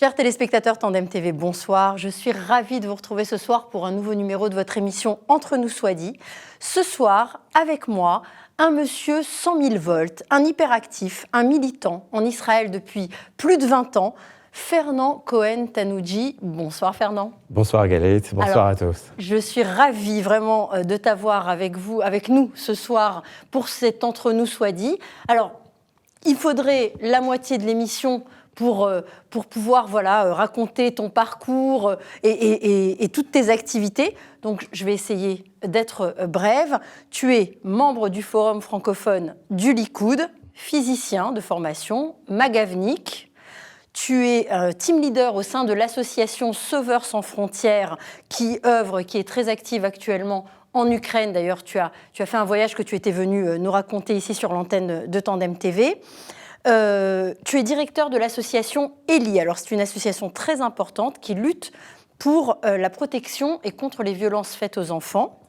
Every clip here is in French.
Chers téléspectateurs Tandem TV, bonsoir. Je suis ravie de vous retrouver ce soir pour un nouveau numéro de votre émission Entre nous soit dit. Ce soir, avec moi, un monsieur 100 000 volts, un hyperactif, un militant en Israël depuis plus de 20 ans, Fernand Cohen-Tanoudji. Bonsoir Fernand. Bonsoir Galette, bonsoir à tous. Je suis ravie vraiment de t'avoir avec nous ce soir pour cet Entre nous soit dit. Alors, il faudrait la moitié de l'émission pour pouvoir raconter ton parcours et toutes tes activités. Donc, je vais essayer d'être brève. Tu es membre du Forum francophone du Likoud, physicien de formation, magavnik. Tu es team leader au sein de l'association Sauveurs sans frontières qui est très active actuellement en Ukraine. D'ailleurs, tu as fait un voyage que tu étais venu nous raconter ici sur l'antenne de Tandem TV. Tu es directeur de l'association ELI. Alors, c'est une association très importante qui lutte pour la protection et contre les violences faites aux enfants.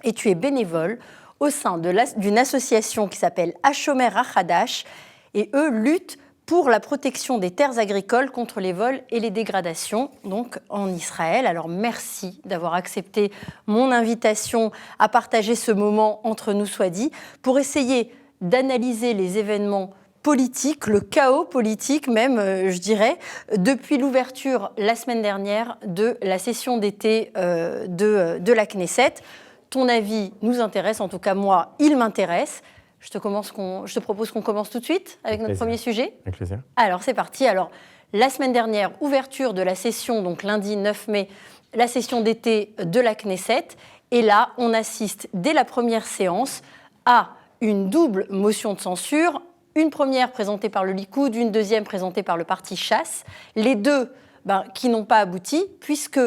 Et tu es bénévole au sein d'une association qui s'appelle Hashomer Hachadash. Et eux luttent pour la protection des terres agricoles contre les vols et les dégradations, donc en Israël. Alors, merci d'avoir accepté mon invitation à partager ce moment Entre nous soit dit, pour essayer d'analyser les événements politique, le chaos politique même, je dirais, depuis l'ouverture la semaine dernière de la session d'été de la Knesset. Ton avis nous intéresse, en tout cas moi, il m'intéresse. Je te propose qu'on commence tout de suite avec notre premier sujet. Avec plaisir. Alors c'est parti. Alors, la semaine dernière, ouverture de la session, donc lundi 9 mai, la session d'été de la Knesset. Et là, on assiste dès la première séance à une double motion de censure. Une première présentée par le Likoud, une deuxième présentée par le parti Chasse. Les deux qui n'ont pas abouti, puisque,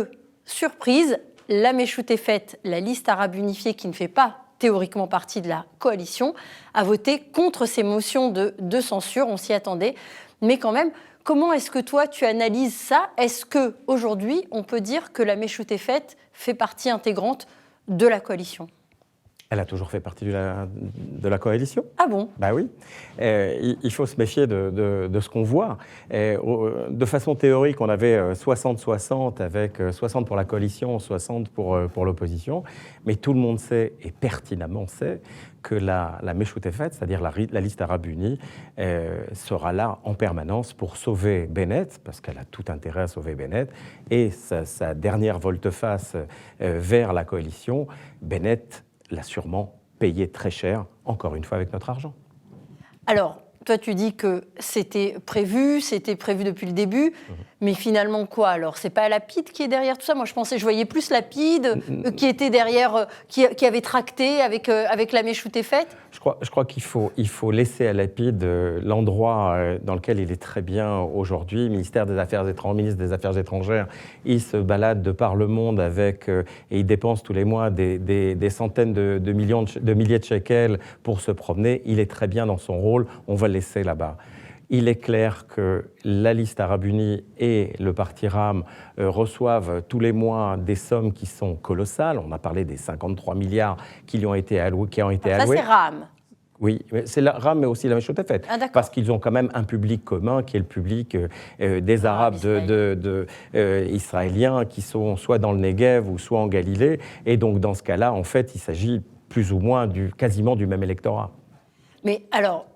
surprise, la méchoute est faite, la liste arabe unifiée, qui ne fait pas théoriquement partie de la coalition, a voté contre ces motions de censure. On s'y attendait. Mais quand même, comment est-ce que toi, tu analyses ça ? Est-ce qu'aujourd'hui, on peut dire que la méchoute est faite fait partie intégrante de la coalition ? Elle a toujours fait partie de la coalition. Ah bon ? Bah oui. Il faut se méfier de ce qu'on voit. De façon théorique, on avait 60-60, avec 60 pour la coalition, 60 pour l'opposition. Mais tout le monde sait, et pertinemment sait, que la méchoute est faite, c'est-à-dire la liste arabe unie, sera là en permanence pour sauver Bennett, parce qu'elle a tout intérêt à sauver Bennett, et sa dernière volte-face vers la coalition, Bennett l'a sûrement payé très cher, encore une fois avec notre argent. Alors, toi tu dis que c'était prévu depuis le début, mais finalement quoi alors ? C'est pas Lapid qui est derrière tout ça ? Moi je voyais plus Lapid qui était derrière, qui avait tracté avec la méchoute est faite. Je crois qu'il faut laisser à Lapid l'endroit dans lequel il est très bien aujourd'hui, ministre des Affaires étrangères. Il se balade de par le monde et il dépense tous les mois des centaines de milliers de shekels pour se promener. Il est très bien dans son rôle, on va le laisser là-bas. Il est clair que la liste arabe unie et le parti RAM reçoivent tous les mois des sommes qui sont colossales. On a parlé des 53 milliards qui ont été alloués. Ça, c'est RAM. Oui, c'est la RAM, mais aussi la méchoute est faite. Ah, parce qu'ils ont quand même un public commun qui est le public des Arabes israéliens qui sont soit dans le Negev ou soit en Galilée. Et donc, dans ce cas-là, en fait, il s'agit plus ou moins quasiment du même électorat. Mais alors,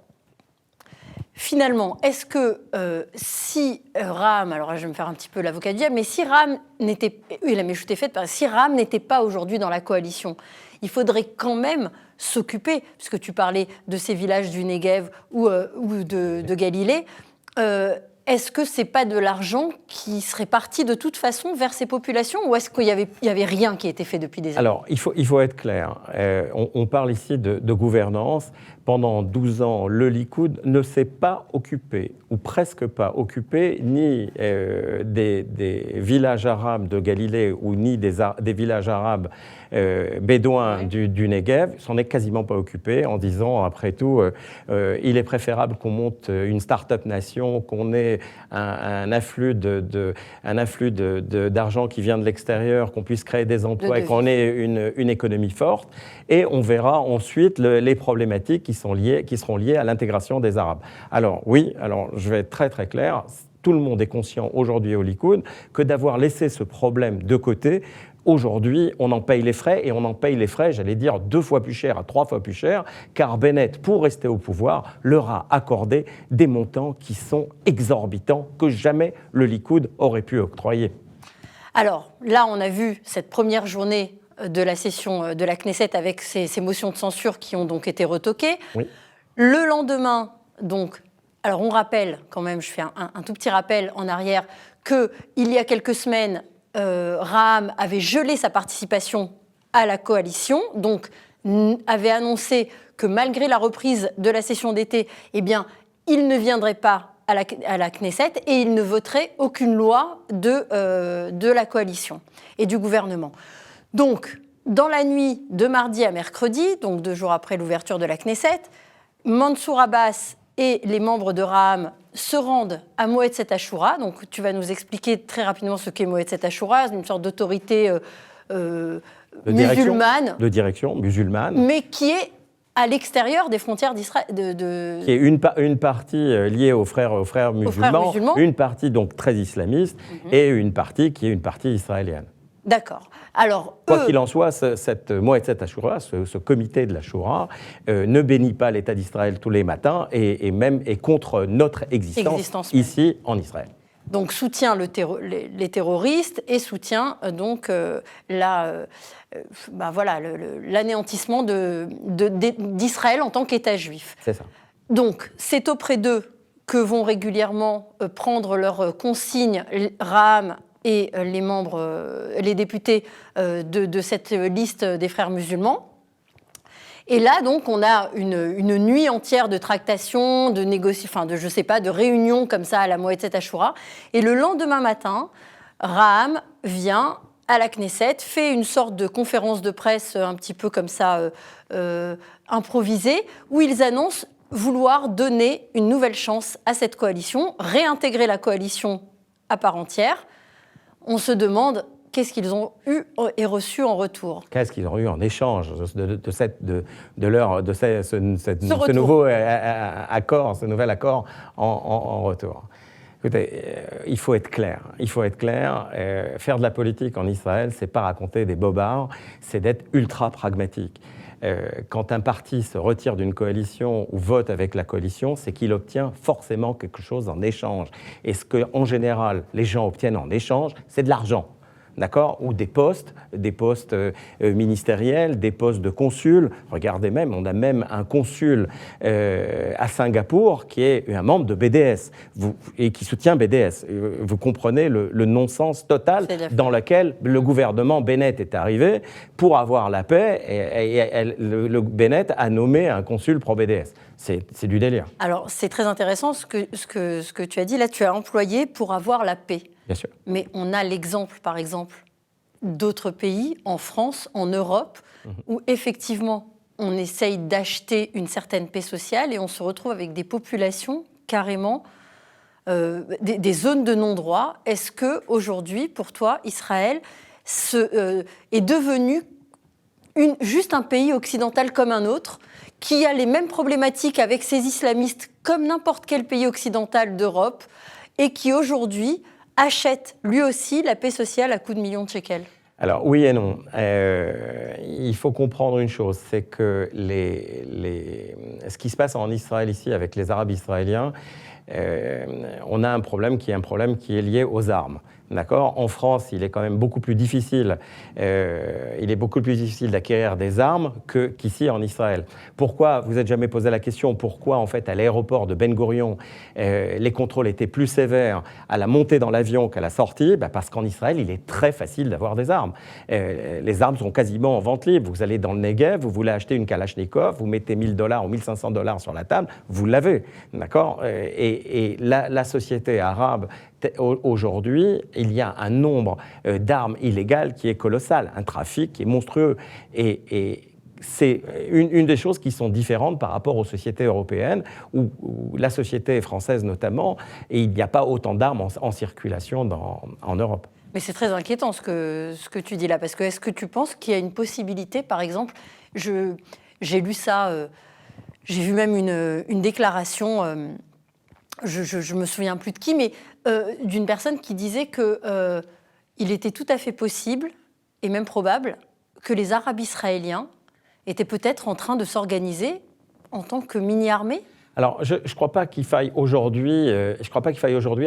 finalement, est-ce que si RAM, alors je vais me faire un petit peu l'avocat du diable, mais si RAM n'était, oui, la méchoute est faite, si RAM n'était pas aujourd'hui dans la coalition, il faudrait quand même s'occuper, puisque tu parlais de ces villages du Negev ou de Galilée, est-ce que c'est pas de l'argent qui serait parti de toute façon vers ces populations, ou est-ce qu'il y avait rien qui a été fait depuis des années ? Alors, il faut être clair. On parle ici de gouvernance. Pendant 12 ans, le Likoud ne s'est pas occupé, ou presque pas occupé, ni des villages arabes de Galilée, ou ni des villages arabes bédouins du Negev, s'en est quasiment pas occupé, en disant, après tout, il est préférable qu'on monte une start-up nation, qu'on ait un afflux d'argent qui vient de l'extérieur, qu'on puisse créer des emplois et qu'on ait une économie forte. Et on verra ensuite les problématiques qui seront liées à l'intégration des Arabes. Alors oui, je vais être très très clair. tout le monde est conscient aujourd'hui au Likoud que d'avoir laissé ce problème de côté, aujourd'hui, on en paye les frais, et on en paye les frais, j'allais dire, 2 fois plus cher à 3 fois plus cher, car Bennett, pour rester au pouvoir, leur a accordé des montants qui sont exorbitants, que jamais le Likoud aurait pu octroyer. Alors, là, on a vu cette première journée de la session de la Knesset avec ces motions de censure qui ont donc été retoquées. Oui. Le lendemain, donc, alors on rappelle quand même, je fais un tout petit rappel en arrière, qu'il y a quelques semaines, Raham avait gelé sa participation à la coalition, donc avait annoncé que malgré la reprise de la session d'été, eh bien, il ne viendrait pas à la Knesset et il ne voterait aucune loi de la coalition et du gouvernement. Donc, dans la nuit de mardi à mercredi, donc 2 jours après l'ouverture de la Knesset, Mansour Abbas et les membres de Raham se rendent à Moetzet Ashura. Donc, tu vas nous expliquer très rapidement ce qu'est Moetzet Ashura, une sorte d'autorité musulmane. De direction musulmane. Mais qui est à l'extérieur des frontières d'Israël. Qui est une partie liée aux frères musulmans, une partie donc très islamiste, et une partie qui est une partie israélienne. D'accord. Alors, quoi qu'il en soit, cette Moetzet Ashura, ce comité de la Shura, ne bénit pas l'État d'Israël tous les matins et même est contre notre existence ici en Israël. Donc soutient les terroristes et soutient donc l'anéantissement d'Israël en tant qu'État juif. C'est ça. Donc c'est auprès d'eux que vont régulièrement prendre leurs consignes Raham et les membres, les députés de cette liste des frères musulmans. Et là, donc, on a une nuit entière de tractations, de négociations, de réunions comme ça à la Moetzet Ashura. Et le lendemain matin, Raham vient à la Knesset, fait une sorte de conférence de presse un petit peu comme ça improvisée, où ils annoncent vouloir donner une nouvelle chance à cette coalition, réintégrer la coalition à part entière. On se demande qu'est-ce qu'ils ont eu et reçu en retour. Qu'est-ce qu'ils ont eu en échange de ce nouveau accord, ce nouvel accord en retour. Écoutez, il faut être clair. Faire de la politique en Israël, c'est pas raconter des bobards, c'est d'être ultra pragmatique. Quand un parti se retire d'une coalition ou vote avec la coalition, c'est qu'il obtient forcément quelque chose en échange. Et ce qu'en général, les gens obtiennent en échange, c'est de l'argent. D'accord ? Ou des postes ministériels, des postes de consul. Regardez même, on a même un consul à Singapour qui est un membre de BDS et qui soutient BDS. Vous comprenez le non-sens total dans lequel le gouvernement Bennett est arrivé pour avoir la paix et le Bennett a nommé un consul pro-BDS. C'est du délire. Alors, c'est très intéressant ce que tu as dit. Là, tu as employé pour avoir la paix. Bien sûr. Mais on a l'exemple, par exemple, d'autres pays, en France, en Europe, où effectivement, on essaye d'acheter une certaine paix sociale et on se retrouve avec des populations carrément, des zones de non-droit. Est-ce qu'aujourd'hui, pour toi, Israël est devenu juste un pays occidental comme un autre, qui a les mêmes problématiques avec ses islamistes comme n'importe quel pays occidental d'Europe, et qui aujourd'hui achète lui aussi la paix sociale à coups de millions de shekels? Alors oui et non. Il faut comprendre une chose, c'est que ce qui se passe en Israël ici avec les Arabes israéliens, on a un problème qui est lié aux armes. D'accord ? En France, il est quand même beaucoup plus difficile. Il est beaucoup plus difficile d'acquérir des armes qu'ici en Israël. Pourquoi ? Vous n'êtes jamais posé la question pourquoi en fait à l'aéroport de Ben Gurion les contrôles étaient plus sévères à la montée dans l'avion qu'à la sortie ? Parce qu'en Israël, il est très facile d'avoir des armes. Les armes sont quasiment en vente libre. Vous allez dans le Negev, vous voulez acheter une Kalachnikov, vous mettez $1 000 ou $1 500 sur la table, vous l'avez. D'accord ? Et la société arabe aujourd'hui, il y a un nombre d'armes illégales qui est colossal, un trafic qui est monstrueux. Et c'est une des choses qui sont différentes par rapport aux sociétés européennes, ou la société française notamment, et il n'y a pas autant d'armes en circulation en Europe. Mais c'est très inquiétant ce que tu dis là, parce que est-ce que tu penses qu'il y a une possibilité, par exemple, j'ai lu ça, j'ai vu même une déclaration je me souviens plus de qui, mais d'une personne qui disait qu'il était tout à fait possible, et même probable, que les Arabes israéliens étaient peut-être en train de s'organiser en tant que mini-armée. Alors, je ne crois pas qu'il faille aujourd'hui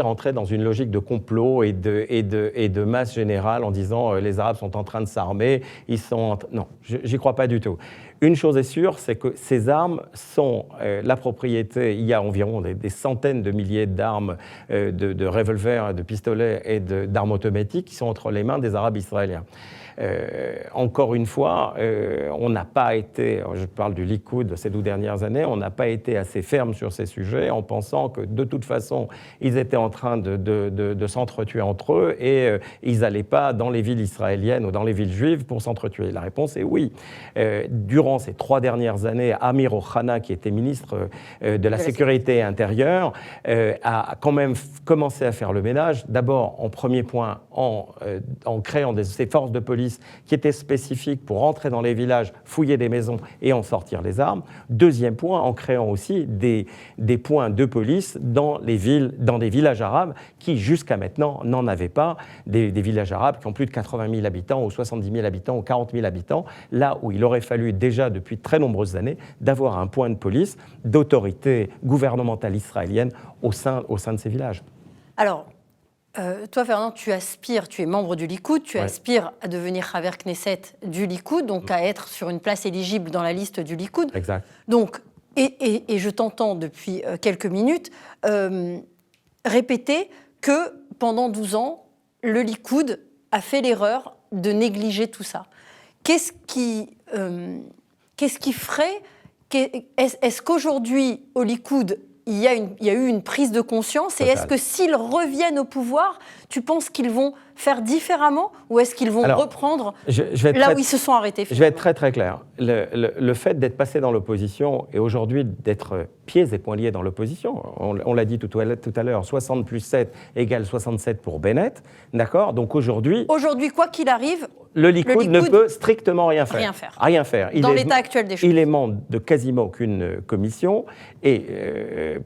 rentrer dans une logique de complot et de masse générale en disant les Arabes sont en train de s'armer, non, j'y crois pas du tout. Une chose est sûre, c'est que ces armes sont la propriété, il y a environ des centaines de milliers d'armes, de revolvers, de pistolets et d'armes automatiques qui sont entre les mains des Arabes israéliens. Encore une fois, on n'a pas été, je parle du Likoud de ces 12 dernières années, on n'a pas été assez ferme sur ces sujets en pensant que de toute façon, ils étaient en train de s'entretuer entre eux et ils n'allaient pas dans les villes israéliennes ou dans les villes juives pour s'entretuer. La réponse est oui. Durant ces 3 dernières années, Amir Ohana, qui était ministre de la Sécurité intérieure, a quand même commencé à faire le ménage. D'abord, en premier point, en créant ces forces de police qui étaient spécifiques pour entrer dans les villages, fouiller des maisons et en sortir les armes. Deuxième point, en créant aussi des points de police dans des villages arabes qui, jusqu'à maintenant, n'en avaient pas. Des villages arabes qui ont plus de 80 000 habitants ou 70 000 habitants ou 40 000 habitants, là où il aurait fallu déjà depuis très nombreuses années d'avoir un point de police d'autorité gouvernementale israélienne au sein de ces villages. Alors, toi, Fernand, tu es membre du Likoud, tu aspires à devenir Haver Knesset du Likoud, donc à être sur une place éligible dans la liste du Likoud. Exact. Donc, et je t'entends depuis quelques minutes répéter que pendant 12 ans, le Likoud a fait l'erreur de négliger tout ça. Qu'est-ce qui ferait... Est-ce qu'aujourd'hui, au Likoud, il y a eu une prise de conscience, et est-ce que s'ils reviennent au pouvoir, tu penses qu'ils vont faire différemment, ou est-ce qu'ils vont reprendre là où ils se sont arrêtés finalement ? Je vais être très très clair. Le fait d'être passé dans l'opposition et aujourd'hui d'être pieds et poings liés dans l'opposition, on l'a dit tout à l'heure, 60 plus 7 égale 67 pour Bennett, d'accord ? Donc aujourd'hui, quoi qu'il arrive, le Likoud ne peut strictement rien faire. Rien faire. Dans l'état actuel des choses. Il est membre de quasiment aucune commission. Et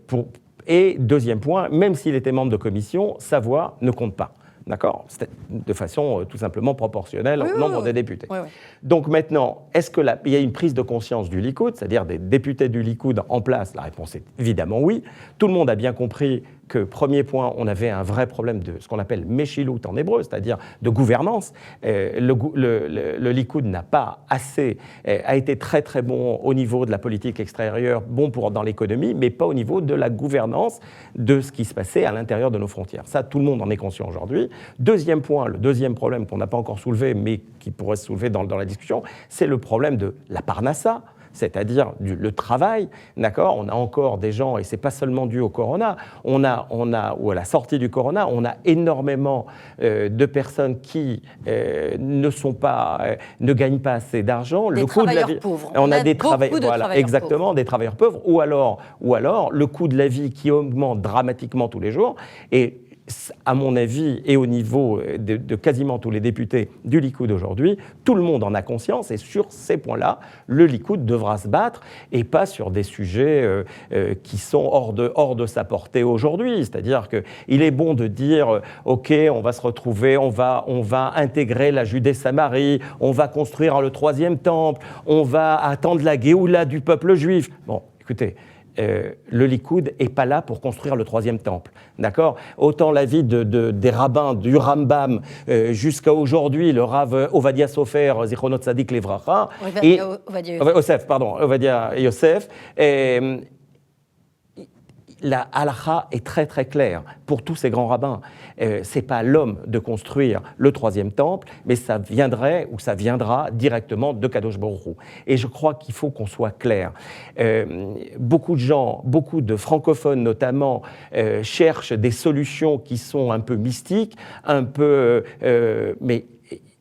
deuxième point, même s'il était membre de commission, sa voix ne compte pas. D'accord ? De façon tout simplement proportionnelle au nombre des députés. Oui. Donc maintenant, est-ce qu'il y a une prise de conscience du Likoud, c'est-à-dire des députés du Likoud en place ? La réponse est évidemment oui. Tout le monde a bien compris que, premier point, on avait un vrai problème de ce qu'on appelle meshilut en hébreu, c'est-à-dire de gouvernance. Le Likoud a été très très bon au niveau de la politique extérieure, bon dans l'économie, mais pas au niveau de la gouvernance de ce qui se passait à l'intérieur de nos frontières. Ça, tout le monde en est conscient aujourd'hui. Deuxième point, le deuxième problème qu'on n'a pas encore soulevé, mais qui pourrait se soulever dans la discussion, c'est le problème de la parnassa, c'est-à-dire le travail, d'accord ? On a encore des gens, et ce n'est pas seulement dû au corona, ou à la sortie du corona, on a énormément de personnes qui ne gagnent pas assez d'argent. Des travailleurs pauvres. On a des travailleurs pauvres. Des travailleurs pauvres, ou alors le coût de la vie qui augmente dramatiquement tous les jours. Et à mon avis, et au niveau de quasiment tous les députés du Likoud aujourd'hui, tout le monde en a conscience, et sur ces points-là, le Likoud devra se battre, et pas sur des sujets qui sont hors de sa portée aujourd'hui. C'est-à-dire qu'il est bon de dire « Ok, on va se retrouver, on va intégrer la Judée-Samarie, on va construire le 3e temple, on va attendre la Géoula du peuple juif. » Bon, écoutez, le Likoud n'est pas là pour construire le 3e temple, d'accord ? Autant la vie des rabbins, du Rambam, jusqu'à aujourd'hui, le Rav Ovadia Sofer, Zichronot Tzadik Levracha, Ovadia Yosef, la halakha est très très claire pour tous ces grands rabbins. C'est pas l'homme de construire le 3e temple, mais ça viendra directement de Kadosh Baruch Hu. Et je crois qu'il faut qu'on soit clair. Beaucoup de gens, beaucoup de francophones notamment, cherchent des solutions qui sont un peu mystiques, mais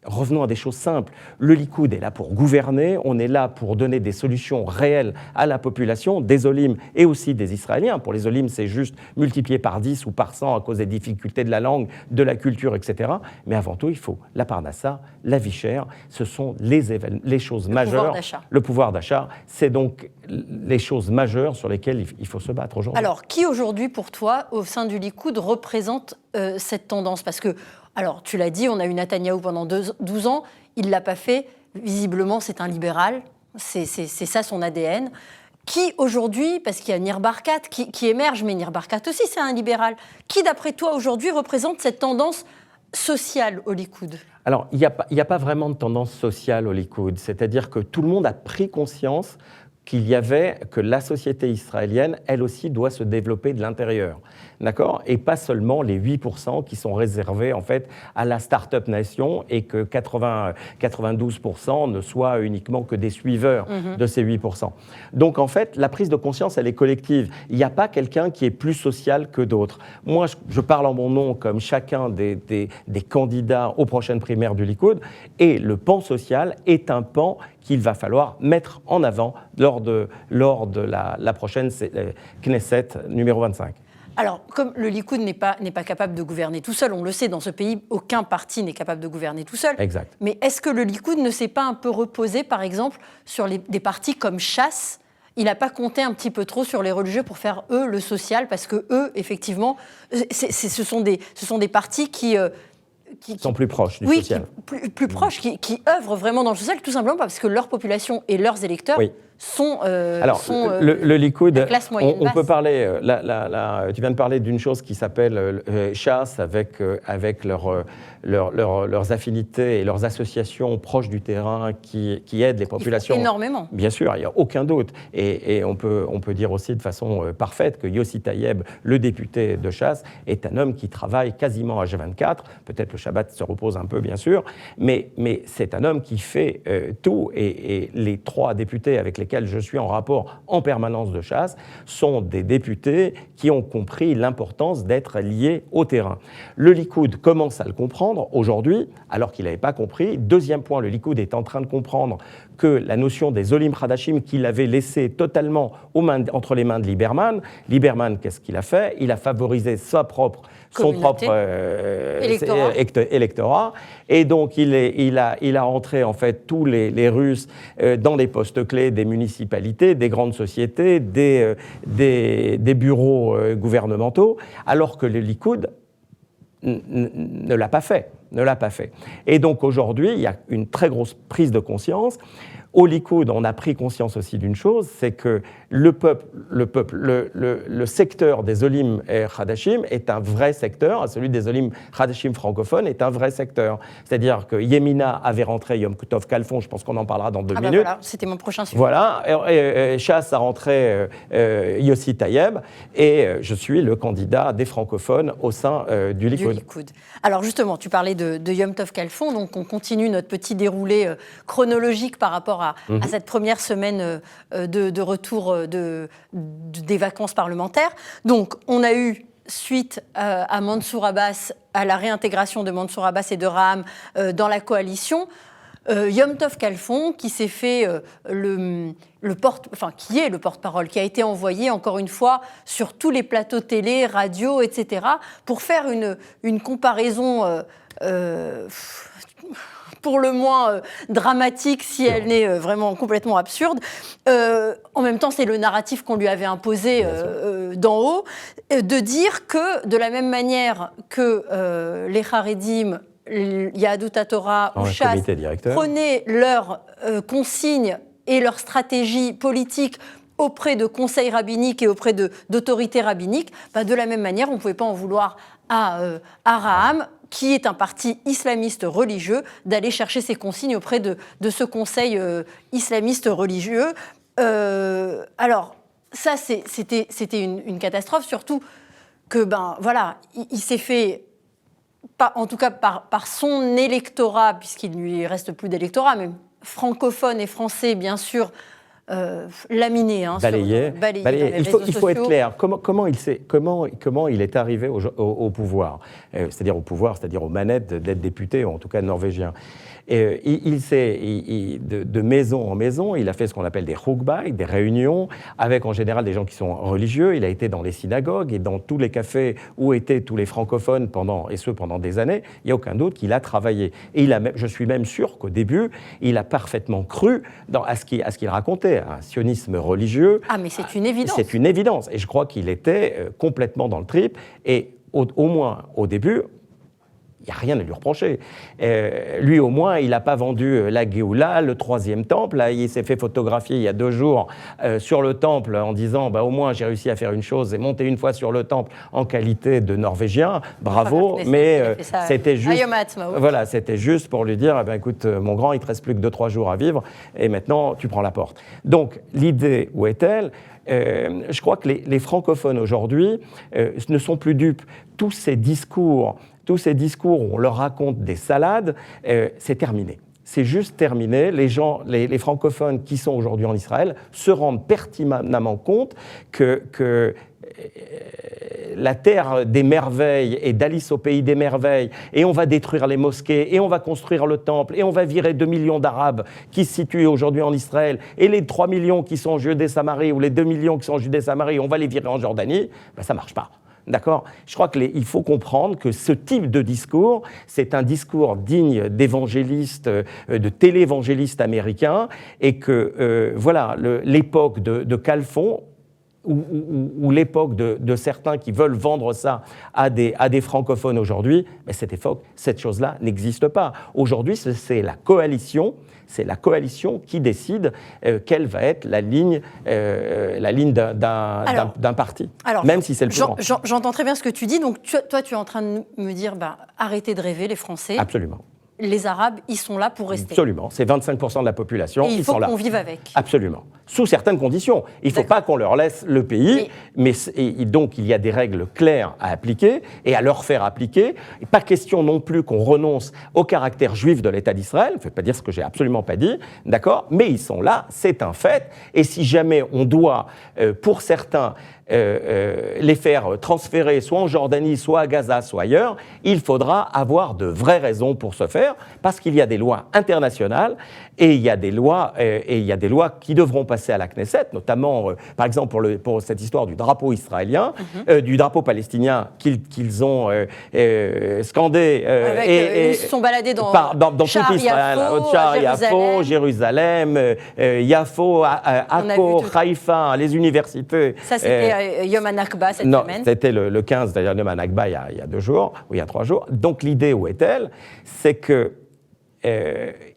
revenons à des choses simples. Le Likoud est là pour gouverner, on est là pour donner des solutions réelles à la population, des Olim et aussi des Israéliens. Pour les Olim, c'est juste multiplié par 10 ou par 100 à cause des difficultés de la langue, de la culture, etc. Mais avant tout, il faut la parnassa, la vie chère. Ce sont les choses majeures. Le pouvoir d'achat. C'est donc les choses majeures sur lesquelles il faut se battre aujourd'hui. Alors, qui aujourd'hui, pour toi, au sein du Likoud, représente cette tendance? Parce que, alors, tu l'as dit, on a eu Netanyahou pendant 12 ans, il ne l'a pas fait. Visiblement, c'est un libéral, c'est ça son ADN. Qui aujourd'hui, parce qu'il y a Nir Barkat qui émerge, mais Nir Barkat aussi, c'est un libéral. Qui, d'après toi, aujourd'hui, représente cette tendance sociale au Likoud? Alors, il n'y a pas vraiment de tendance sociale au Likoud. C'est-à-dire que tout le monde a pris conscience que la société israélienne, elle aussi, doit se développer de l'intérieur. D'accord ? Et pas seulement les 8% qui sont réservés, en fait, à la start-up nation et que 92% ne soient uniquement que des suiveurs de ces 8%. Donc, en fait, la prise de conscience, elle est collective. Il n'y a pas quelqu'un qui est plus social que d'autres. Moi, je parle en mon nom comme chacun des candidats aux prochaines primaires du Likoud, et le pan social est un pan qu'il va falloir mettre en avant lors de la prochaine Knesset numéro 25. Alors, comme le Likoud n'est pas capable de gouverner tout seul, on le sait, dans ce pays, aucun parti n'est capable de gouverner tout seul. Exact. Mais est-ce que le Likoud ne s'est pas un peu reposé, par exemple, sur des partis comme Chasse? Il n'a pas compté un petit peu trop sur les religieux pour faire, eux, le social, parce que eux, effectivement, ce sont des partis qui sont plus proches du social. Plus proches, qui œuvrent vraiment dans le social, tout simplement parce que leur population et leurs électeurs sont, le Likoud, la classe moyenne on peut parler, tu viens de parler d'une chose qui s'appelle Chasse, avec leurs affinités et leurs associations proches du terrain qui aident les populations. Énormément. Bien sûr, il n'y a aucun doute. Et on peut dire aussi de façon parfaite que Yossi Taïeb, le député de Chasse, est un homme qui travaille quasiment à H24. Peut-être le Shabbat se repose un peu, bien sûr, mais c'est un homme qui fait tout. Et les 3 députés avec lesquels je suis en rapport en permanence de Chasse sont des députés qui ont compris l'importance d'être liés au terrain. Le Likoud commence à le comprendre aujourd'hui, alors qu'il n'avait pas compris. Deuxième point, le Likoud est en train de comprendre que la notion des Olim Hadashim qu'il avait laissé totalement entre les mains de Lieberman, qu'est-ce qu'il a fait? Il a favorisé son propre électorat. Et donc, il a entré en fait tous les Russes dans les postes clés des municipalités, des grandes sociétés, des bureaux gouvernementaux, alors que le Likoud ne l'a pas fait. Et donc aujourd'hui, il y a une très grosse prise de conscience. Au Likoud, on a pris conscience aussi d'une chose, c'est que le secteur des Olim Hadashim est un vrai secteur, celui des Olim Hadashim francophones est un vrai secteur. C'est-à-dire que Yemina avait rentré Yom Tov Kalfon, je pense qu'on en parlera dans 2 minutes. Voilà, c'était mon prochain sujet. Voilà, Chasse a rentré Yossi Taïeb, et je suis le candidat des francophones au sein du Likoud. Alors justement, tu parlais de Yom Tov Kalfon, donc on continue notre petit déroulé chronologique par rapport à cette première semaine de retour des vacances parlementaires. Donc, on a eu, suite à Mansour Abbas, à la réintégration de Mansour Abbas et de Raham dans la coalition, Yom Tov Kalfon, qui s'est fait qui est le porte-parole, qui a été envoyé, encore une fois, sur tous les plateaux télé, radio, etc., pour faire une comparaison pour le moins dramatique, si elle n'est vraiment complètement absurde. En même temps, c'est le narratif qu'on lui avait imposé d'en haut, de dire que, de la même manière que les Haredim, Yahadut HaTorah ou Chasse prenaient leurs consignes et leurs stratégies politiques auprès de conseils rabbiniques et auprès d'autorités rabbiniques, de la même manière, on ne pouvait pas en vouloir à Raham, qui est un parti islamiste religieux, d'aller chercher ses consignes auprès de ce conseil islamiste religieux. Alors, ça, c'était une catastrophe, surtout que, il s'est fait, en tout cas par son électorat, puisqu'il ne lui reste plus d'électorat, mais francophone et français, bien sûr, laminé, balayé. Dans les il faut être clair. Comment il est arrivé au pouvoir, c'est-à-dire aux manettes d'être député, ou en tout cas norvégien. De maison en maison, il a fait ce qu'on appelle des hugbag, des réunions, avec en général des gens qui sont religieux. Il a été dans les synagogues et dans tous les cafés où étaient tous les francophones pendant des années. Il n'y a aucun doute qu'il a travaillé. Et je suis même sûr qu'au début, il a parfaitement cru à ce qu'il racontait, un sionisme religieux. Ah, mais c'est une évidence. C'est une évidence. Et je crois qu'il était complètement dans le trip. Et au moins au début, il n'y a rien à lui reprocher. Lui, au moins, il n'a pas vendu la Géoula, le troisième temple. Là, il s'est fait photographier il y a 2 jours sur le temple en disant au moins, j'ai réussi à faire une chose et monter une fois sur le temple en qualité de Norvégien. Bravo, mais c'était juste, voilà, c'était juste pour lui dire écoute, mon grand, il ne te reste plus que 2-3 jours à vivre et maintenant, tu prends la porte. Donc, l'idée, où est-elle ? Je crois que les francophones aujourd'hui ne sont plus dupes. Tous ces discours où on leur raconte des salades, c'est terminé. C'est juste terminé. Les francophones qui sont aujourd'hui en Israël se rendent pertinemment compte que la terre des merveilles et d'Alice au pays des merveilles, et on va détruire les mosquées, et on va construire le temple, et on va virer 2 millions d'Arabes qui se situent aujourd'hui en Israël, et les 3 millions qui sont en Judée-Samarie, ou les 2 millions qui sont en Judée-Samarie, on va les virer en Jordanie, ça ne marche pas. D'accord ? Je crois qu'il faut comprendre que ce type de discours, c'est un discours digne d'évangélistes, de télévangélistes américains, et que l'époque de Calfon, ou l'époque de certains qui veulent vendre ça à des francophones aujourd'hui, mais cette chose-là n'existe pas. Aujourd'hui, c'est la coalition qui décide quelle va être la ligne d'un parti, même si c'est le plus grand. J'entends très bien ce que tu dis. Donc, toi, tu es en train de me dire, arrêtez de rêver, les Français. Absolument. Les Arabes, ils sont là pour rester. Absolument. C'est 25% de la population. Et il faut qu'on vive avec. Absolument. Sous certaines conditions. Il ne faut pas qu'on leur laisse le pays, et donc il y a des règles claires à appliquer et à leur faire appliquer. Et pas question non plus qu'on renonce au caractère juif de l'État d'Israël. Je ne vais pas dire ce que j'ai absolument pas dit, d'accord ? Mais ils sont là, c'est un fait. Et si jamais on doit, pour certains, les faire transférer soit en Jordanie, soit à Gaza, soit ailleurs, il faudra avoir de vraies raisons pour ce faire, parce qu'il y a des lois internationales et il y a des lois qui devront passer à la Knesset, notamment, par exemple, pour cette histoire du drapeau israélien, du drapeau palestinien qu'ils ont scandé. Ils se sont baladés dans tout Israël, Yafo, Jérusalem, Yafo, Akko, Haïfa, les universités. Ça, c'était Yom HaNakba cette semaine. C'était le 15, d'ailleurs, Yom HaNakba, il y a 2 jours, ou il y a 3 jours. Donc l'idée, où est-elle ? C'est que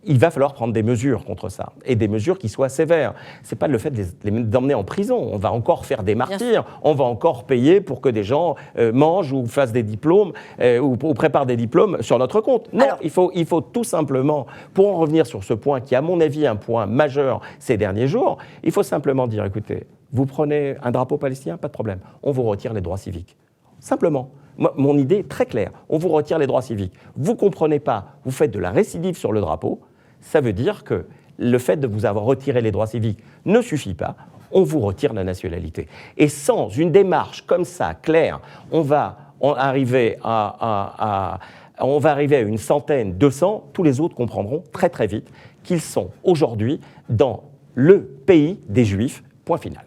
il va falloir prendre des mesures contre ça, et des mesures qui soient sévères. Ce n'est pas le fait d'emmener en prison. On va encore faire des martyrs, on va encore payer pour que des gens mangent ou fassent des diplômes, ou préparent des diplômes sur notre compte. Non, il faut tout simplement, pour en revenir sur ce point qui, à mon avis, est un point majeur ces derniers jours, il faut simplement dire, écoutez, vous prenez un drapeau palestinien, pas de problème, on vous retire les droits civiques. Simplement. Mon idée est très claire. On vous retire les droits civiques. Vous ne comprenez pas, vous faites de la récidive sur le drapeau. Ça veut dire que le fait de vous avoir retiré les droits civiques ne suffit pas. On vous retire la nationalité. Et sans une démarche comme ça, claire, on va arriver à une centaine, 200. Tous les autres comprendront très très vite qu'ils sont aujourd'hui dans le pays des Juifs. Point final.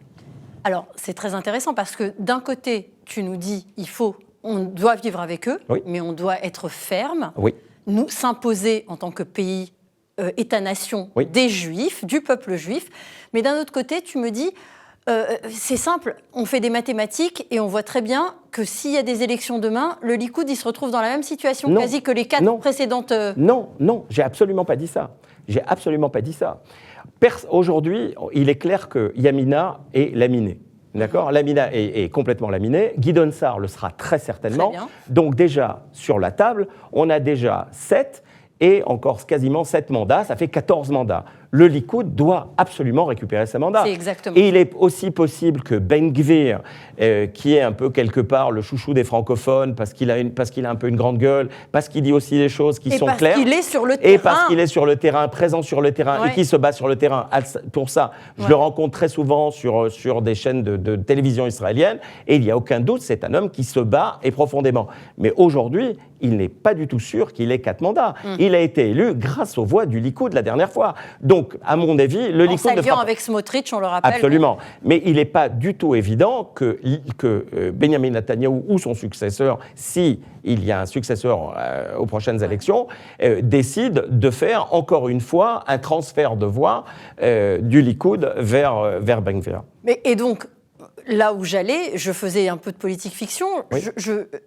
Alors, c'est très intéressant parce que d'un côté, tu nous dis, on doit vivre avec eux, mais on doit être ferme, nous s'imposer en tant que pays, État-nation, des Juifs, du peuple juif. Mais d'un autre côté, tu me dis, c'est simple, on fait des mathématiques et on voit très bien que s'il y a des élections demain, le Likoud, il se retrouve dans la même situation quasi que les 4 précédentes. Non, j'ai absolument pas dit ça. Aujourd'hui, il est clair que Yamina est laminée. D'accord ? Lamina est complètement laminée. Guidon Sarr le sera très certainement. Très bien. Donc déjà, sur la table, on a déjà 7 et encore quasiment 7 mandats. Ça fait 14 mandats. le Likoud doit absolument récupérer ses mandats. C'est exactement. Et il est aussi possible que Ben Gvir, qui est un peu quelque part le chouchou des francophones, parce qu'il a un peu une grande gueule, parce qu'il dit aussi des choses qui sont claires. Et parce qu'il est sur le terrain. Et parce qu'il est sur le terrain, présent sur le terrain, et qui se bat sur le terrain. Pour ça, je le rencontre très souvent sur des chaînes de télévision israéliennes, et il n'y a aucun doute, c'est un homme qui se bat et profondément. Mais aujourd'hui, il n'est pas du tout sûr qu'il ait 4 mandats. Il a été élu grâce aux voix du Likoud la dernière fois. Donc, à mon avis, le Likoud... En s'alliant avec Smotrich, on le rappelle. Absolument. Mais il n'est pas du tout évident que Benjamin Netanyahou ou son successeur, si il y a un successeur aux prochaines élections, décide de faire encore une fois un transfert de voix du Likoud vers Ben Gvir. Et donc, là où j'allais, je faisais un peu de politique fiction,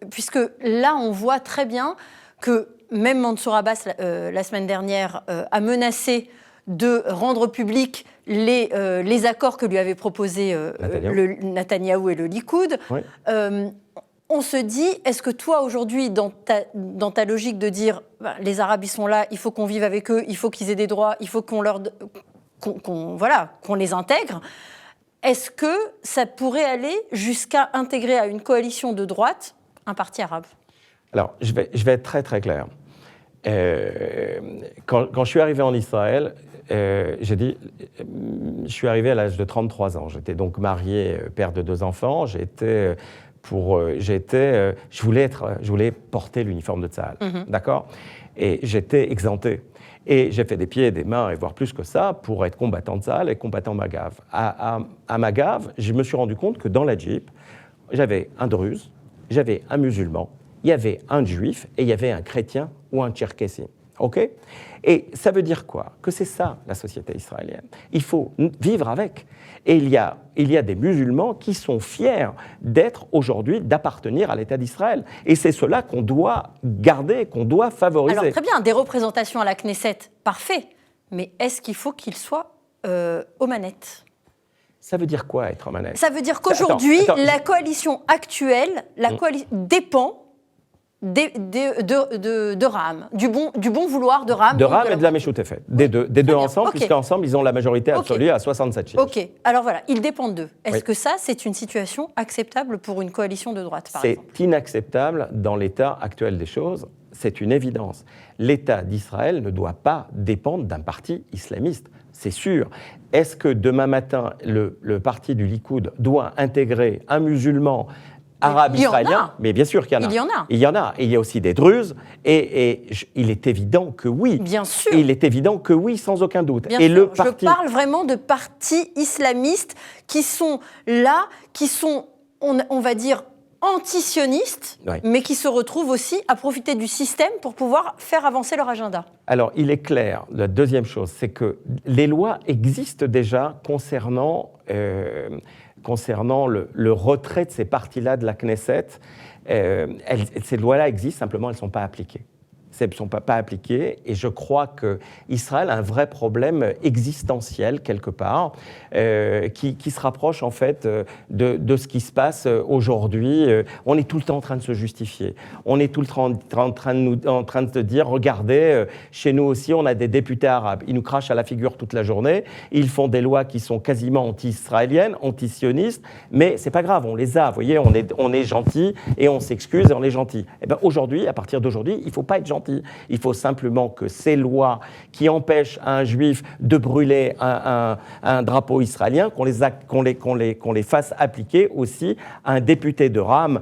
puisque là, on voit très bien que même Mansour Abbas, la semaine dernière, a menacé de rendre public les accords que lui avaient proposés Netanyahou et le Likoud. Oui. On se dit, est-ce que toi, aujourd'hui, dans ta logique de dire les Arabes, ils sont là, il faut qu'on vive avec eux, il faut qu'ils aient des droits, il faut qu'on les intègre, est-ce que ça pourrait aller jusqu'à intégrer à une coalition de droite un parti arabe ? Alors, je vais être très très clair. Quand je suis arrivé en Israël, je suis arrivé à l'âge de 33 ans. J'étais donc marié, père de 2 enfants. Je voulais porter l'uniforme de Tsahal, d'accord ? Et j'étais exempté. Et j'ai fait des pieds et des mains, et voire plus que ça, pour être combattant de Tsahal et combattant Magav. À Magav, je me suis rendu compte que dans la Jeep, j'avais un druze, j'avais un musulman, il y avait un juif et il y avait un chrétien ou un tcherkessi. OK ? Et ça veut dire quoi ? Que c'est ça, la société israélienne. Il faut vivre avec. Et il y a des musulmans qui sont fiers d'appartenir à l'État d'Israël. Et c'est cela qu'on doit garder, qu'on doit favoriser. Alors très bien, des représentations à la Knesset, parfait. Mais est-ce qu'il faut qu'ils soient aux manettes ? Ça veut dire quoi, être aux manettes ? Ça veut dire qu'aujourd'hui, la coalition actuelle dépend de Ra'am, du bon vouloir de Ra'am. De Ra'am et de la Meshutefet, des deux ensemble, puisqu'ensemble, ils ont la majorité absolue à 67 sièges. OK, alors voilà, ils dépendent d'eux. Est-ce que ça, c'est une situation acceptable pour une coalition de droite, par exemple ? C'est inacceptable dans l'état actuel des choses, c'est une évidence. L'État d'Israël ne doit pas dépendre d'un parti islamiste, c'est sûr. Est-ce que demain matin, le parti du Likoud doit intégrer un musulman arabe israélien, mais bien sûr qu'il y en a. Il y en a. Et il y a aussi des druzes. Et il est évident que oui. Bien sûr. Il est évident que oui, sans aucun doute. Bien sûr. Je parle vraiment de partis islamistes qui sont là, qui sont, on va dire, anti-sionistes, mais qui se retrouvent aussi à profiter du système pour pouvoir faire avancer leur agenda. Alors, il est clair, la deuxième chose, c'est que les lois existent déjà concernant le retrait de ces partis-là de la Knesset. Ces lois-là existent, simplement elles ne sont pas appliquées. Elles ne sont pas appliquées, et je crois qu'Israël a un vrai problème existentiel, quelque part, qui se rapproche en fait de ce qui se passe aujourd'hui. On est tout le temps en train de se justifier. On est tout le temps en train de se dire, regardez, chez nous aussi, on a des députés arabes. Ils nous crachent à la figure toute la journée. Ils font des lois qui sont quasiment anti-israéliennes, anti-sionistes, mais c'est pas grave, on les a. Vous voyez, on est gentil et on s'excuse et on est gentil. Et bien aujourd'hui, à partir d'aujourd'hui, il ne faut pas être gentil. Il faut simplement que ces lois qui empêchent un juif de brûler un drapeau israélien, qu'on les fasse appliquer aussi à un député de Ra'am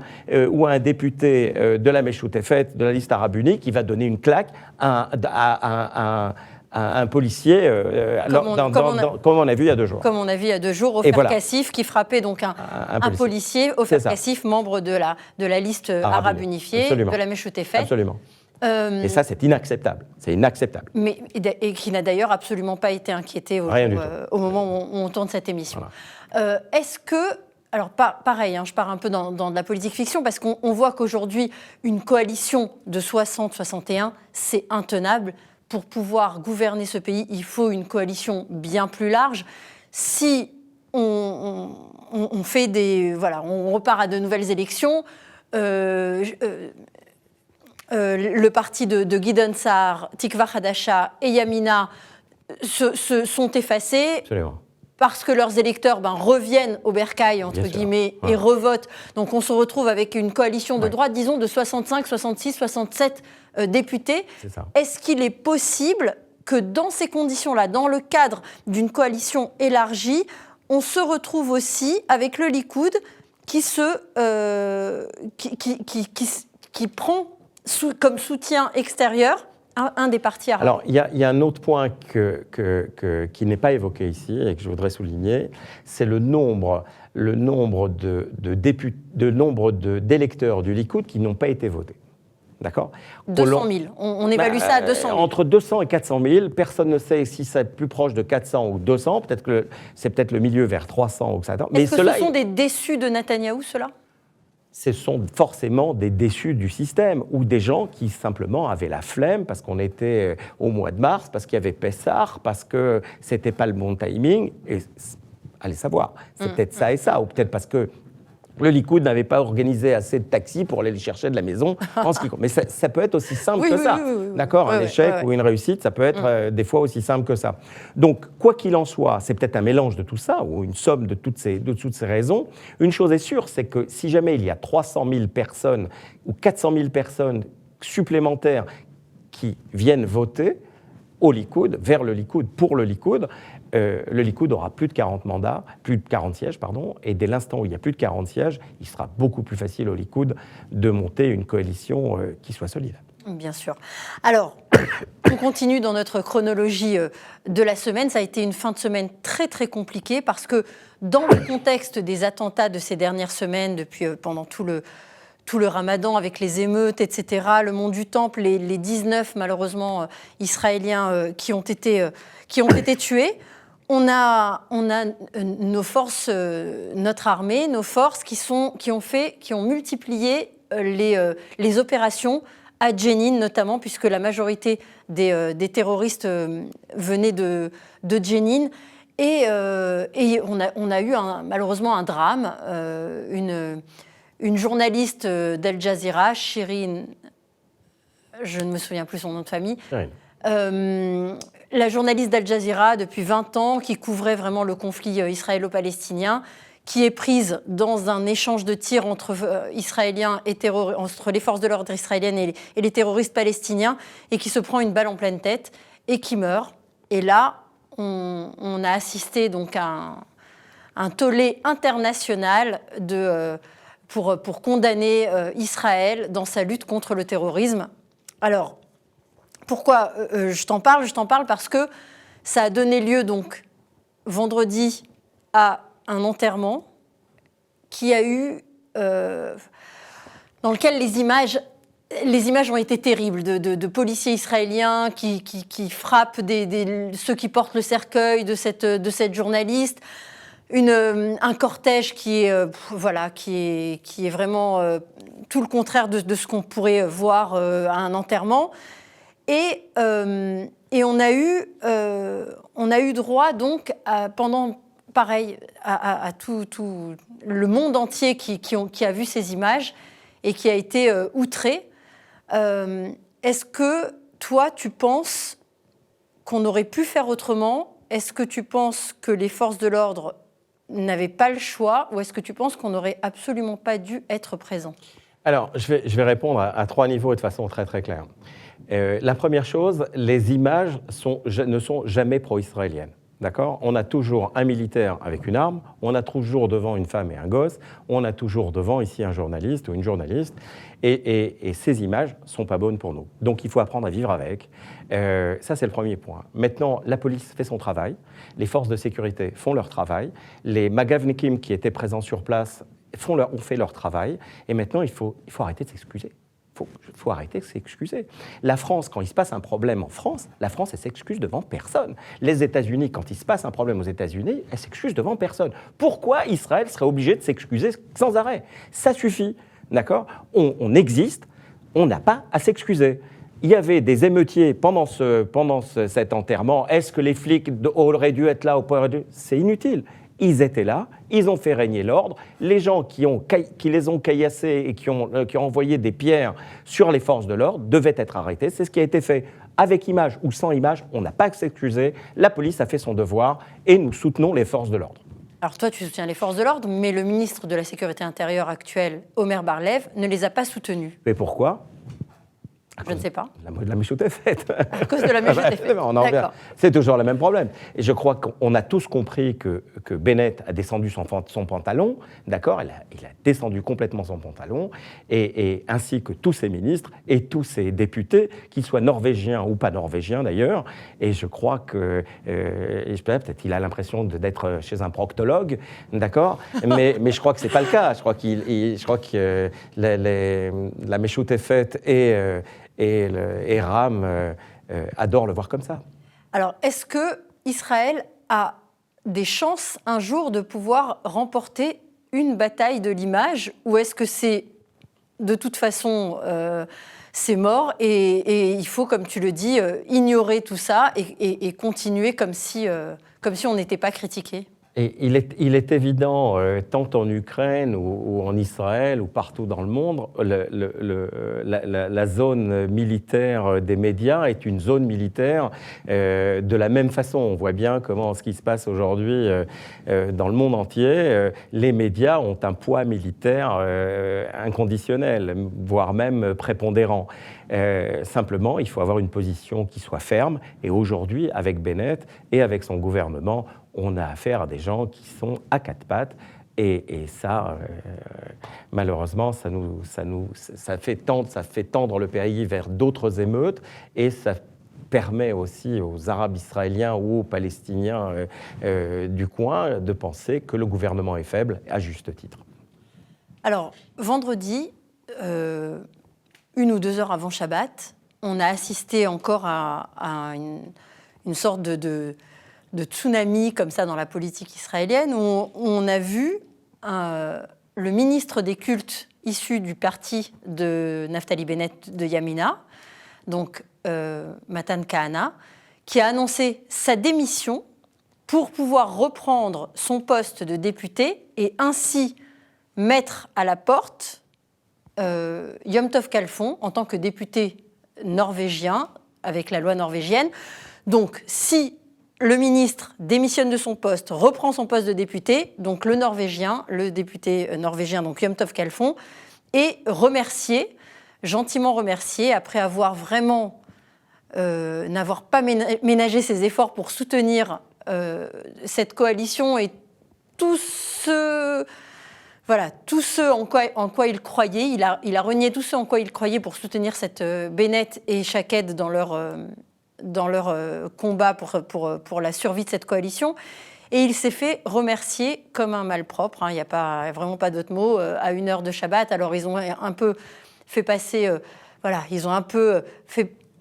ou à un député de la Meshutefet, de la liste arabe unie, qui va donner une claque à un policier, comme on a vu il y a 2 jours. Comme on a vu il y a 2 jours, Ofer Kassif, qui frappait donc un policier, Ofer Kassif, membre de la liste arabe unifiée, de la Meshutefet. Absolument. Et ça, c'est inacceptable. C'est inacceptable. Et qui n'a d'ailleurs absolument pas été inquiété au moment où on tourne cette émission. Voilà. Est-ce que... Alors, pareil, je pars un peu dans de la politique fiction, parce qu'on voit qu'aujourd'hui, une coalition de 60-61, c'est intenable. Pour pouvoir gouverner ce pays, il faut une coalition bien plus large. Si on fait on repart à de nouvelles élections, le parti de Guidon Sa'ar, Tikva Hadasha et Yamina sont effacés. Absolument. Parce que leurs électeurs reviennent au bercail, entre guillemets, et revotent. Donc on se retrouve avec une coalition de droite, disons, de 65, 66, 67 députés. C'est ça. Est-ce qu'il est possible que dans ces conditions-là, dans le cadre d'une coalition élargie, on se retrouve aussi avec le Likoud qui prend comme soutien extérieur un des partis arabes? Alors, il y a un autre point qui n'est pas évoqué ici et que je voudrais souligner, c'est le nombre d'électeurs du Likoud qui n'ont pas été votés. D'accord ? 200 000. On évalue ça à 200 000. Entre 200 et 400 000. Personne ne sait si c'est plus proche de 400 ou 200. Peut-être que c'est peut-être le milieu vers 300 ou ça. Mais est-ce que ce sont des déçus de Netanyahou, ceux-là ? Ce sont forcément des déçus du système ou des gens qui simplement avaient la flemme parce qu'on était au mois de mars, parce qu'il y avait Pessah, parce que c'était pas le bon timing. Et allez savoir, c'est peut-être ça et ça, ou peut-être parce que le Likoud n'avait pas organisé assez de taxis pour aller les chercher de la maison. Mais ça peut être aussi simple que ça. Oui. D'accord ? Un échec ou une réussite, ça peut être des fois aussi simple que ça. Donc, quoi qu'il en soit, c'est peut-être un mélange de tout ça, ou une somme de toutes ces raisons. Une chose est sûre, c'est que si jamais il y a 300 000 personnes ou 400 000 personnes supplémentaires qui viennent voter au Likoud, vers le Likoud, pour le Likoud aura plus de 40 mandats, plus de 40 sièges, pardon, et dès l'instant où il y a plus de 40 sièges, il sera beaucoup plus facile au Likoud de monter une coalition qui soit solide. Bien sûr. Alors, on continue dans notre chronologie de la semaine. Ça a été une fin de semaine très, très compliquée parce que dans le contexte des attentats de ces dernières semaines, depuis pendant tout le ramadan avec les émeutes, etc., le mont du Temple, les 19, malheureusement, Israéliens qui ont été tués, on a nos forces, notre armée, nos forces qui ont multiplié les opérations à Jenin notamment, puisque la majorité des terroristes venaient de Jenin. Et on a eu malheureusement un drame. Une journaliste d'Al Jazeera, Shirin, je ne me souviens plus son nom de famille, la journaliste d'Al Jazeera depuis 20 ans qui couvrait vraiment le conflit israélo-palestinien, qui est prise dans un échange de tirs entre Israéliens et entre les forces de l'ordre israéliennes et les terroristes palestiniens, et qui se prend une balle en pleine tête et qui meurt. Et là, on a assisté donc à un tollé international pour condamner Israël dans sa lutte contre le terrorisme. Alors, pourquoi je t'en parle ? Je t'en parle parce que ça a donné lieu donc vendredi à un enterrement qui a eu, dans lequel les images ont été terribles de policiers israéliens qui frappent ceux qui portent le cercueil de cette journaliste. Un cortège qui est vraiment tout le contraire de ce qu'on pourrait voir à un enterrement. Et on a eu droit donc pendant pareil à tout le monde entier qui a vu ces images et qui a été outré. Est-ce que toi tu penses qu'on aurait pu faire autrement ? Est-ce que tu penses que les forces de l'ordre n'avaient pas le choix, ou est-ce que tu penses qu'on n'aurait absolument pas dû être présent ? Alors, je vais répondre à 3 niveaux et de façon très très claire. La première chose, les images ne sont jamais pro-israéliennes. D'accord ? On a toujours un militaire avec une arme, on a toujours devant une femme et un gosse, on a toujours devant ici un journaliste ou une journaliste, et ces images ne sont pas bonnes pour nous. Donc il faut apprendre à vivre avec. Ça, c'est le premier point. Maintenant, la police fait son travail, les forces de sécurité font leur travail, les Magavnikim qui étaient présents sur place ont fait leur travail, et maintenant il faut arrêter de s'excuser. Il faut arrêter de s'excuser. La France, quand il se passe un problème en France, la France, elle s'excuse devant personne. Les États-Unis, quand il se passe un problème aux États-Unis, elle s'excuse devant personne. Pourquoi Israël serait obligé de s'excuser sans arrêt ? Ça suffit, d'accord ? On existe, on n'a pas à s'excuser. Il y avait des émeutiers pendant cet enterrement. Est-ce que les flics auraient dû être là ou pas ? C'est inutile. Ils étaient là, ils ont fait régner l'ordre. Les gens qui les ont caillassés et qui ont envoyé des pierres sur les forces de l'ordre devaient être arrêtés. C'est ce qui a été fait avec image ou sans image. On n'a pas à s'excuser. La police a fait son devoir et nous soutenons les forces de l'ordre. Alors toi, tu soutiens les forces de l'ordre, mais le ministre de la Sécurité intérieure actuel, Omer Bar-Lev, ne les a pas soutenus. Mais pourquoi ? Je ne sais pas. La méchoute est faite. À cause de la méchoute est faite. D'accord. C'est toujours le même problème. Et je crois qu'on a tous compris que Bennett a descendu son pantalon, d'accord, il a descendu complètement son pantalon, et ainsi que tous ses ministres et tous ses députés, qu'ils soient norvégiens ou pas norvégiens d'ailleurs. Et je crois que, peut-être qu'il a l'impression d'être chez un proctologue, d'accord, mais je crois que c'est pas le cas. Je crois que la méchoute est faite et Ram adore le voir comme ça. Alors, est-ce que Israël a des chances un jour de pouvoir remporter une bataille de l'image, ou est-ce que c'est de toute façon c'est mort et il faut, comme tu le dis, ignorer tout ça et continuer comme si on n'était pas critiqué? Et il est évident, tant en Ukraine ou en Israël ou partout dans le monde, la zone militaire des médias est une zone militaire de la même façon. On voit bien comment ce qui se passe aujourd'hui dans le monde entier, les médias ont un poids militaire inconditionnel, voire même prépondérant. Simplement, il faut avoir une position qui soit ferme. Et aujourd'hui, avec Bennett et avec son gouvernement, on a affaire à des gens qui sont à quatre pattes. Et ça, malheureusement, ça fait tendre le pays vers d'autres émeutes. Et ça permet aussi aux Arabes israéliens ou aux Palestiniens du coin de penser que le gouvernement est faible, à juste titre. Alors, vendredi, 1 ou 2 heures avant Shabbat, on a assisté encore à une sorte de tsunami comme ça dans la politique israélienne, où on a vu le ministre des cultes issu du parti de Naftali Bennett de Yamina, donc Matan Kahana, qui a annoncé sa démission pour pouvoir reprendre son poste de député et ainsi mettre à la porte Yom Tov Khalfon en tant que député norvégien avec la loi norvégienne. Donc, si le ministre démissionne de son poste, reprend son poste de député, donc le député norvégien, donc Yom Tov Khalfon, est remercié, gentiment remercié, après avoir vraiment n'avoir pas ménagé ses efforts pour soutenir cette coalition et tout ce en quoi il croyait. Il a renié tout ce en quoi il croyait pour soutenir cette Bennett et Shaked dans leur combat pour la survie de cette coalition. Et il s'est fait remercier comme un malpropre. Il n'y a vraiment pas d'autre mot. À 1 heure de Shabbat, alors ils ont un peu fait passer...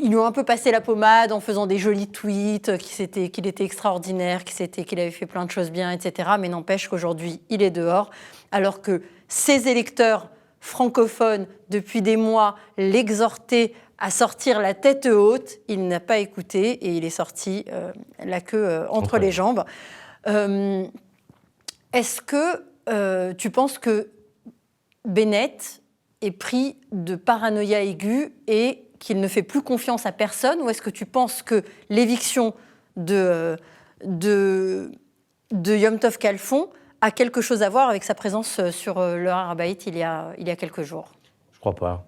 Ils lui ont un peu passé la pommade en faisant des jolis tweets, qu'il était extraordinaire, qu'il avait fait plein de choses bien, etc. Mais n'empêche qu'aujourd'hui, il est dehors, alors que ses électeurs francophones, depuis des mois, l'exhortaient à sortir la tête haute. Il n'a pas écouté et il est sorti la queue entre les jambes. Est-ce que tu penses que Bennett est pris de paranoïa aiguë et qu'il ne fait plus confiance à personne, ou est-ce que tu penses que l'éviction de Yom Tov Khalfon a quelque chose à voir avec sa présence sur le Har HaBayit il y a quelques jours? Je crois pas.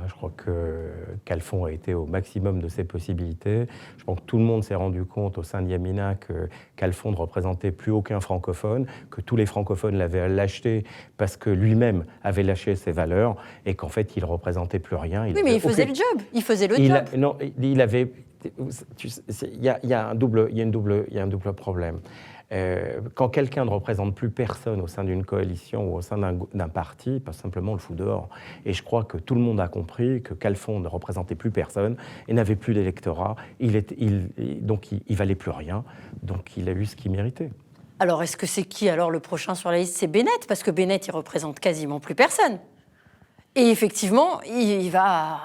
Je crois que Khalfon a été au maximum de ses possibilités. Je pense que tout le monde s'est rendu compte au sein de Yamina que Khalfon ne représentait plus aucun francophone, que tous les francophones l'avaient lâché parce que lui-même avait lâché ses valeurs et qu'en fait, il ne représentait plus rien. Mais il faisait le job. Il faisait le job. Non, il avait... Il y a un double problème. Quand quelqu'un ne représente plus personne au sein d'une coalition ou au sein d'un parti, pas simplement le fout dehors. Et je crois que tout le monde a compris que Khalfon ne représentait plus personne et n'avait plus d'électorat. Donc il valait plus rien. Donc il a eu ce qu'il méritait. Alors est-ce que c'est qui alors le prochain sur la liste? C'est Bennett, parce que Bennett il représente quasiment plus personne. Et effectivement, il va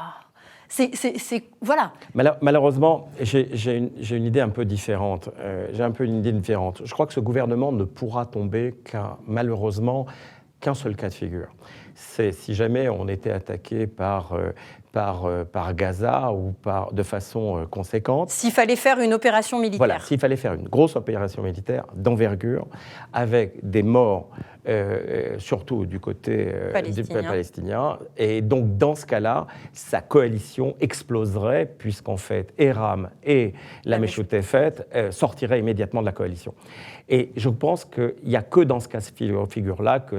Voilà. Malheureusement, j'ai une idée un peu différente. Je crois que ce gouvernement ne pourra tomber malheureusement qu'un seul cas de figure. C'est si jamais on était attaqué par Gaza ou de façon conséquente. S'il fallait faire une opération militaire. Voilà, s'il fallait faire une grosse opération militaire d'envergure, avec des morts, surtout du côté palestinien. Et donc, dans ce cas-là, sa coalition exploserait, puisqu'en fait, Éram et la Mechout Tefet sortiraient immédiatement de la coalition. Et je pense qu'il n'y a que dans ce cas de figure-là que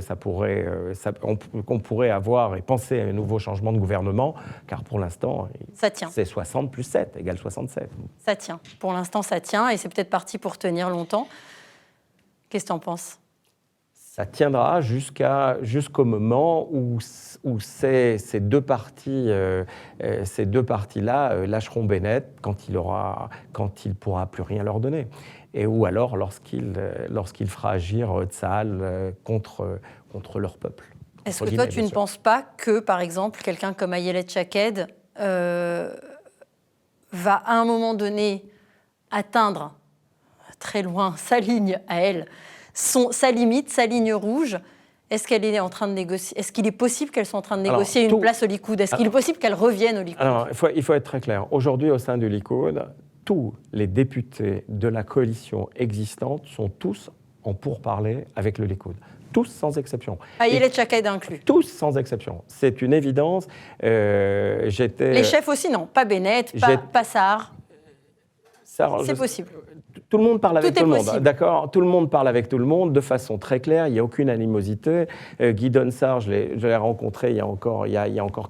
qu'on pourrait avoir et penser à un nouveau changement de gouvernement, car pour l'instant, c'est 60 plus 7 égale 67. Ça tient. Pour l'instant, ça tient, et c'est peut-être parti pour tenir longtemps. Qu'est-ce que tu en penses ? Ça tiendra jusqu'au moment où ces deux partis-là lâcheront Bennett quand il pourra plus rien leur donner. Ou alors lorsqu'il fera agir Tsahal contre leur peuple. Est-ce que toi, tu ne penses pas que, par exemple, quelqu'un comme Ayelet Shaked va à un moment donné atteindre très loin sa ligne à elle, sa limite, sa ligne rouge? Est-ce qu'elle est en train de négocier? Est-ce qu'il est possible qu'elle soit en train de négocier une place au Likoud? Est-ce qu'il est possible qu'elle revienne au Likoud? Alors, il faut être très clair. Aujourd'hui, au sein du Likoud, tous les députés de la coalition existante sont tous en pourparlers avec le Likoud. Tous sans exception. Ayelet Shaked inclus. Tous sans exception. C'est une évidence. Les chefs aussi, non. Pas Bennett, pas Sahar. C'est possible. Tout le monde parle avec tout le monde, d'accord ? Tout le monde parle avec tout le monde de façon très claire, il n'y a aucune animosité. Guidon Sarr, je l'ai rencontré il y a encore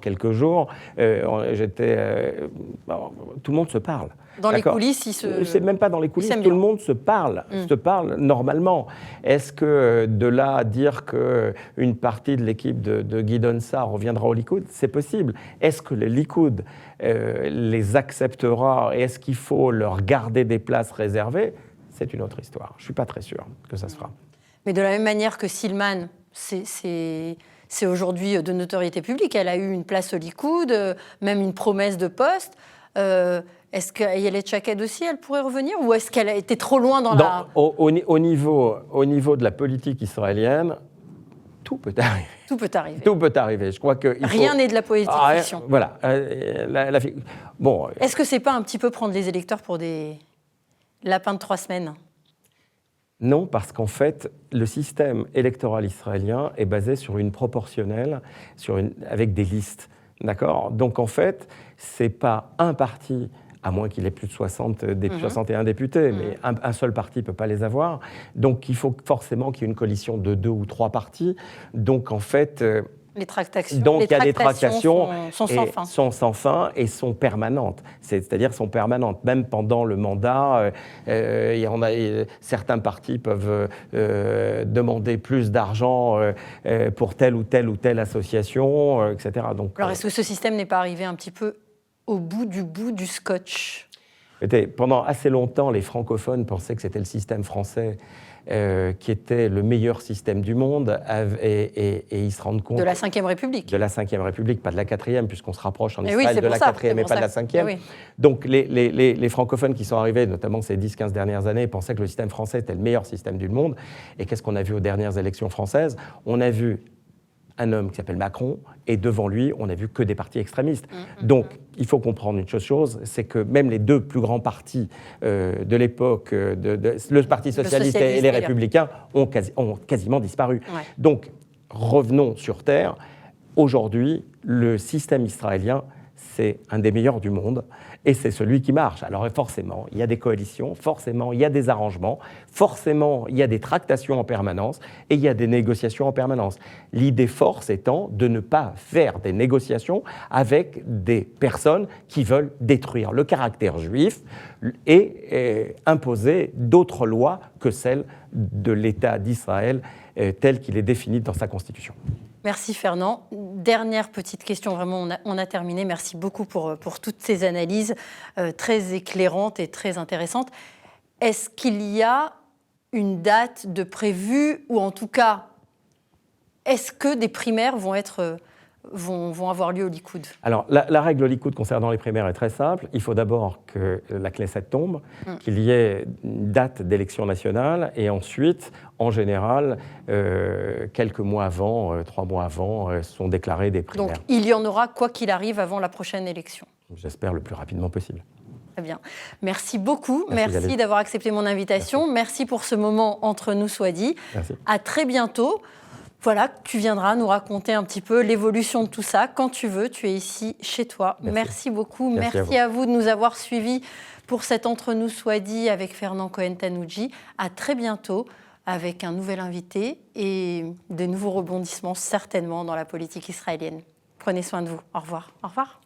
quelques jours. Tout le monde se parle. Dans les coulisses, C'est même pas dans les coulisses, tout le monde se parle normalement. Est-ce que de là à dire qu'une partie de l'équipe de Guidon Sarr reviendra au Likoud, c'est possible. Est-ce que le Likoud les acceptera et est-ce qu'il faut leur garder des places réservées? C'est une autre histoire. Je ne suis pas très sûr que ça se fera. Mais de la même manière que Silman, c'est aujourd'hui de notoriété publique, elle a eu une place au Likoud, même une promesse de poste. Est-ce qu'Ayelet Shaked aussi, elle pourrait revenir, ou est-ce qu'elle a été trop loin au niveau de la politique israélienne, tout peut arriver. Tout peut arriver. Tout peut arriver. Je crois que rien n'est de la politique fiction. Voilà. Bon. Est-ce que c'est pas un petit peu prendre les électeurs pour des lapins de 3 semaines? Non, parce qu'en fait, le système électoral israélien est basé sur une proportionnelle, avec des listes. D'accord ? Donc en fait, c'est pas un parti, à moins qu'il ait plus de 61 députés, mais un seul parti ne peut pas les avoir. Donc il faut forcément qu'il y ait une coalition de 2 ou 3 partis. Donc en fait... il y a des tractations sont sans fin et sont permanentes. C'est-à-dire sont permanentes. Même pendant le mandat, certains partis peuvent demander plus d'argent pour telle ou telle association, etc. Donc, alors, est-ce que ce système n'est pas arrivé un petit peu au bout du scotch? Pendant assez longtemps, les francophones pensaient que c'était le système français qui était le meilleur système du monde, et ils se rendent compte... De la Ve République. De la Ve République, pas de la 4e, puisqu'on se rapproche en Israël de la 4e et pas de la 5e. Oui. Donc les francophones qui sont arrivés, notamment ces 10-15 dernières années, pensaient que le système français était le meilleur système du monde. Et qu'est-ce qu'on a vu aux dernières élections françaises? On a vu un homme qui s'appelle Macron, et devant lui, on n'a vu que des partis extrémistes. Donc, il faut comprendre une chose, c'est que même les 2 plus grands partis de l'époque, le Parti socialiste et les Républicains, ont quasiment disparu. Ouais. Donc, revenons sur Terre. Aujourd'hui, le système israélien, c'est un des meilleurs du monde, et c'est celui qui marche. Alors forcément, il y a des coalitions, forcément, il y a des arrangements, forcément, il y a des tractations en permanence, et il y a des négociations en permanence. L'idée force étant de ne pas faire des négociations avec des personnes qui veulent détruire le caractère juif et imposer d'autres lois que celles de l'État d'Israël tel qu'il est défini dans sa Constitution. Merci Fernand. Dernière petite question, vraiment on a terminé. Merci beaucoup pour toutes ces analyses très éclairantes et très intéressantes. Est-ce qu'il y a une date de prévue, ou en tout cas, est-ce que des primaires vont être vont avoir lieu au Likoud? Alors, la règle au Likoud concernant les primaires est très simple. Il faut d'abord que la Knesset tombe, qu'il y ait une date d'élection nationale, et ensuite, en général, quelques mois avant, 3 mois avant, sont déclarées des primaires. Donc, il y en aura quoi qu'il arrive avant la prochaine élection? J'espère le plus rapidement possible. Très bien. Merci beaucoup. Merci d'avoir accepté mon invitation. Merci pour ce moment entre nous, soit dit. Merci. À très bientôt. Voilà, tu viendras nous raconter un petit peu l'évolution de tout ça. Quand tu veux, tu es ici chez toi. Merci beaucoup. Merci à vous de nous avoir suivis pour cet Entre nous soit dit avec Fernand Cohen-Tanoudji. À très bientôt avec un nouvel invité et de nouveaux rebondissements certainement dans la politique israélienne. Prenez soin de vous. Au revoir. Au revoir.